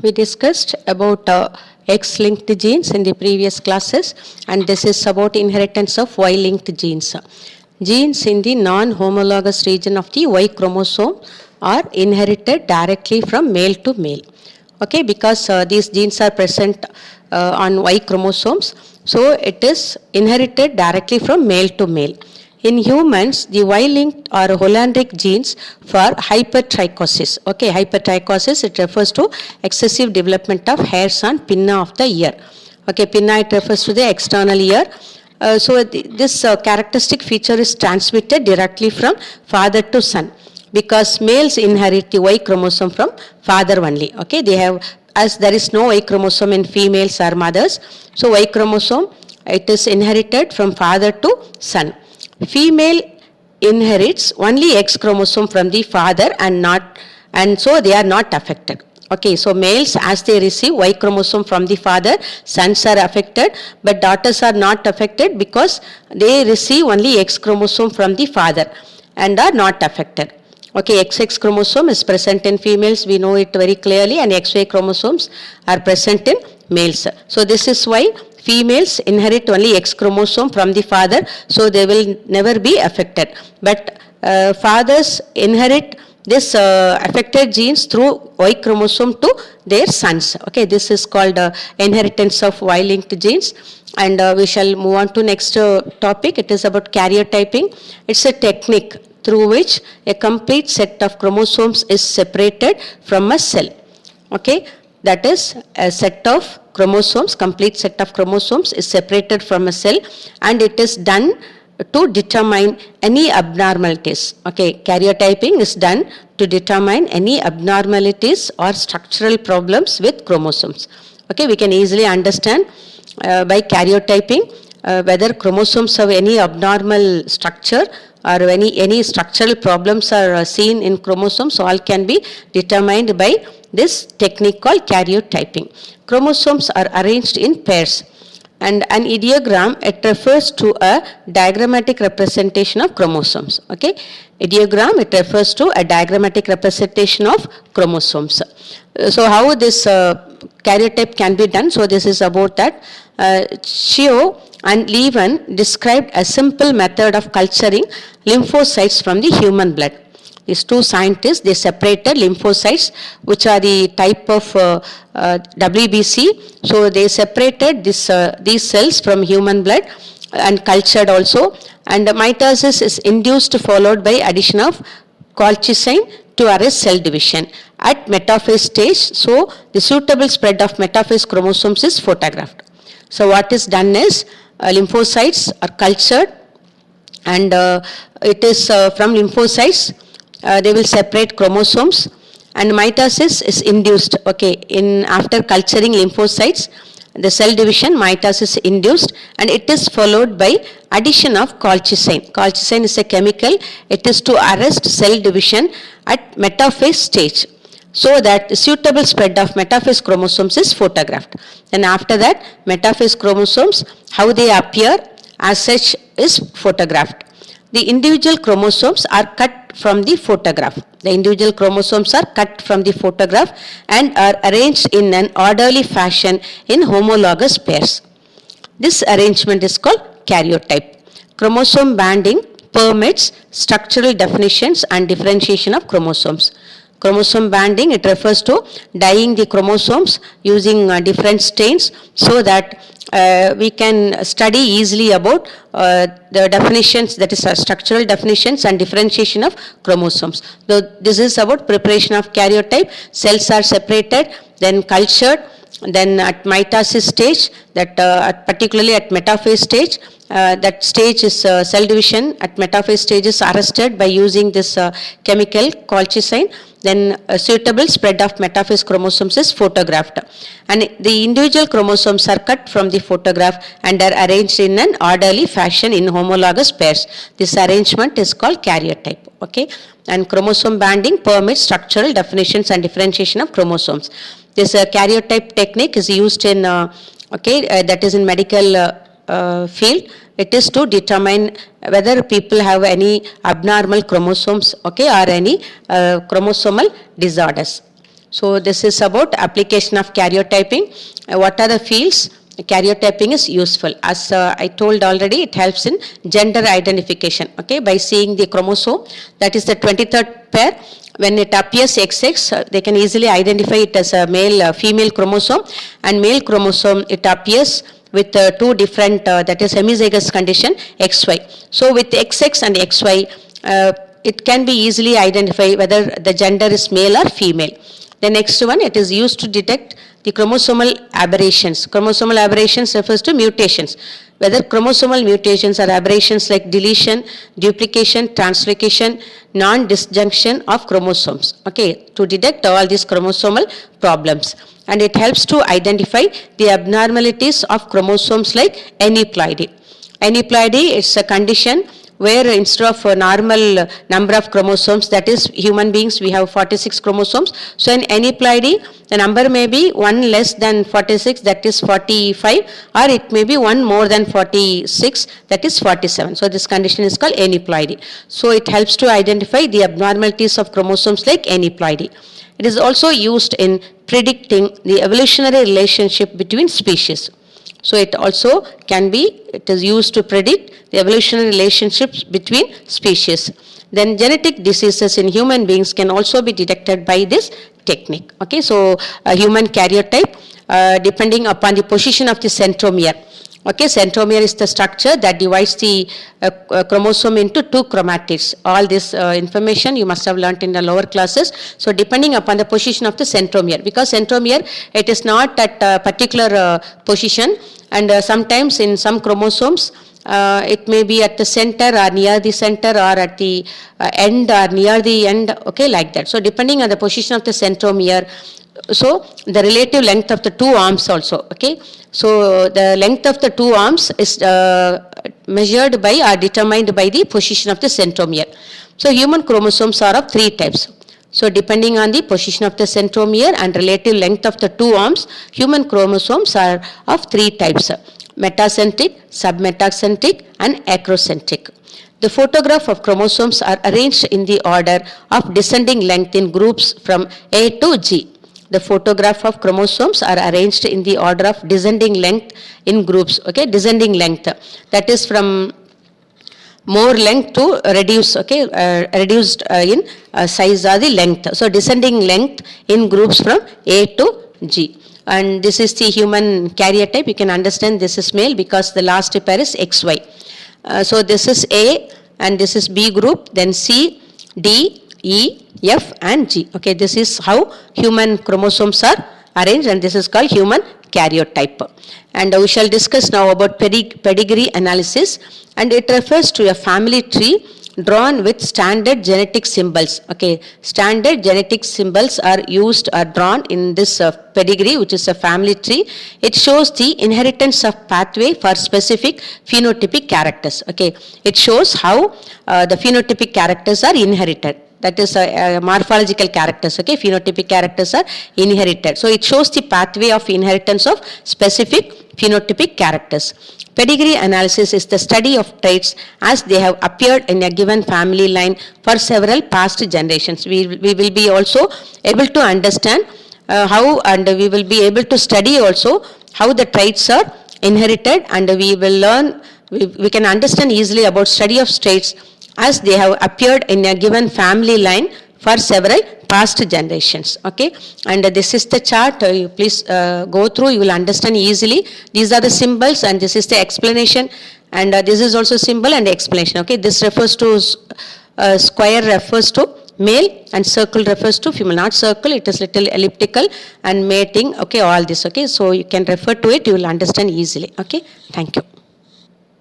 We discussed about X-linked genes in the previous classes, and this is about inheritance of Y-linked genes. Genes in the non-homologous region of the Y chromosome are inherited directly from male to male. Okay, because these genes are present on Y chromosomes, so it is inherited directly from male to male. In humans, the Y-linked or Hollandric genes for hypertrichosis. Okay, hypertrichosis, it refers to excessive development of hairs on pinna of the ear. Okay, pinna, it refers to the external ear. This characteristic feature is transmitted directly from father to son, because males inherit the Y chromosome from father only. Okay, they have, as there is no Y chromosome in females or mothers, so Y chromosome, it is inherited from father to son. Female inherits only X chromosome from the father and so they are not affected. Okay, so males, as they receive Y chromosome from the father, sons are affected, but daughters are not affected because they receive only X chromosome from the father and are not affected. Okay, XX chromosome is present in females, we know it very clearly, and XY chromosomes are present in males. So this is why females inherit only X chromosome from the father, so they will never be affected. But fathers inherit this affected genes through Y chromosome to their sons. Okay, this is called inheritance of Y-linked genes. And we shall move on to next topic. It is about karyotyping. It's a technique through which a complete set of chromosomes is separated from a cell. Okay, that is a set of chromosomes, complete set of chromosomes is separated from a cell, and it is done to determine any abnormalities. Okay, karyotyping is done to determine any abnormalities or structural problems with chromosomes. Okay, we can easily understand by karyotyping whether chromosomes have any abnormal structure or any structural problems are seen in chromosomes, all can be determined by this technique called karyotyping. Chromosomes are arranged in pairs, and an ideogram, it refers to a diagrammatic representation of chromosomes. Okay, ideogram, it refers to a diagrammatic representation of chromosomes. So how this karyotype can be done? So this is about that. Chio and Levin described a simple method of culturing lymphocytes from the human blood. These two scientists, they separated lymphocytes, which are the type of WBC. So they separated these cells from human blood and cultured also. And mitosis is induced followed by addition of colchicine to arrest cell division. At metaphase stage, so the suitable spread of metaphase chromosomes is photographed. So what is done is lymphocytes are cultured, and it is from lymphocytes they will separate chromosomes, and mitosis is induced. Okay, in after culturing lymphocytes, the cell division, mitosis is induced, and it is followed by addition of colchicine. Colchicine is a chemical. It is to arrest cell division at metaphase stage, so that the suitable spread of metaphase chromosomes is photographed. Then after that, metaphase chromosomes, how they appear as such is photographed. The individual chromosomes are cut from the photograph. The individual chromosomes are cut from the photograph and are arranged in an orderly fashion in homologous pairs. This arrangement is called karyotype. Chromosome banding permits structural definitions and differentiation of chromosomes. Chromosome banding, it refers to dyeing the chromosomes using different stains, so that we can study easily about the definitions, that is structural definitions and differentiation of chromosomes. So this is about preparation of karyotype. Cells are separated, then cultured, then at mitosis stage, that particularly at metaphase stage, that stage is cell division at metaphase stage is arrested by using this chemical colchicine. Then a suitable spread of metaphase chromosomes is photographed, and the individual chromosomes are cut from the photograph and are arranged in an orderly fashion in homologous pairs. This arrangement is called karyotype. Okay, and chromosome banding permits structural definitions and differentiation of chromosomes. This karyotype technique is used in that is in medical field. It is to determine whether people have any abnormal chromosomes, okay, or any chromosomal disorders. So this is about application of karyotyping. What are the fields? Karyotyping is useful. As I told already, it helps in gender identification, okay, by seeing the chromosome, that is the 23rd pair. When it appears XX, they can easily identify it as a male, female chromosome, and male chromosome, it appears with two different, that is hemizygous condition, XY. So with XX and XY, it can be easily identified whether the gender is male or female. The next one, it is used to detect the chromosomal aberrations. Chromosomal aberrations refers to mutations. Whether chromosomal mutations are aberrations like deletion, duplication, translocation, non-disjunction of chromosomes. Okay, to detect all these chromosomal problems. And it helps to identify the abnormalities of chromosomes like aneuploidy. Aneuploidy is a condition where instead of a normal number of chromosomes, that is human beings, we have 46 chromosomes. So in aneuploidy, the number may be one less than 46, that is 45, or it may be one more than 46, that is 47. So this condition is called aneuploidy. So it helps to identify the abnormalities of chromosomes like aneuploidy. It is also used in predicting the evolutionary relationship between species. So it also can be, it is used to predict the evolutionary relationships between species. Then genetic diseases in human beings can also be detected by this technique. Okay, so a human karyotype, depending upon the position of the centromere. Okay, centromere is the structure that divides the chromosome into two chromatids. All this information you must have learnt in the lower classes. So depending upon the position of the centromere, because centromere, it is not at a particular position, and sometimes in some chromosomes, it may be at the center or near the center or at the end or near the end, okay, like that. So depending on the position of the centromere, so the relative length of the two arms also, okay. So the length of the two arms is measured by or determined by the position of the centromere. So human chromosomes are of three types. So depending on the position of the centromere and relative length of the two arms, human chromosomes are of three types: metacentric, submetacentric and acrocentric. The photograph of chromosomes are arranged in the order of descending length in groups from A to G. The photograph of chromosomes are arranged in the order of descending length in groups, okay, descending length. That is from more length to reduce, okay, reduced in size or the length. So descending length in groups from A to G. And this is the human karyotype. You can understand this is male because the last pair is XY. So this is A and this is B group, then C, D, E, F and G. Okay, this is how human chromosomes are arranged, and this is called human karyotype. And we shall discuss now about pedigree analysis, and it refers to a family tree drawn with standard genetic symbols. Okay, standard genetic symbols are used or drawn in this pedigree, which is a family tree. It shows the inheritance of pathway for specific phenotypic characters. Okay, it shows how the phenotypic characters are inherited. That is morphological characters, okay, phenotypic characters are inherited. So it shows the pathway of inheritance of specific phenotypic characters. Pedigree analysis is the study of traits as they have appeared in a given family line for several past generations. We will be also able to understand how, and we will be able to study also how the traits are inherited, and we will learn, we can understand easily about study of traits as they have appeared in a given family line for several past generations. Okay, and this is the chart. You please go through, you will understand easily. These are the symbols and this is the explanation, and this is also symbol and explanation. Okay, this refers to square refers to male and circle refers to female. Not circle, it is little elliptical, and mating. Okay, all this. Okay, so you can refer to it, you will understand easily. Okay, thank you.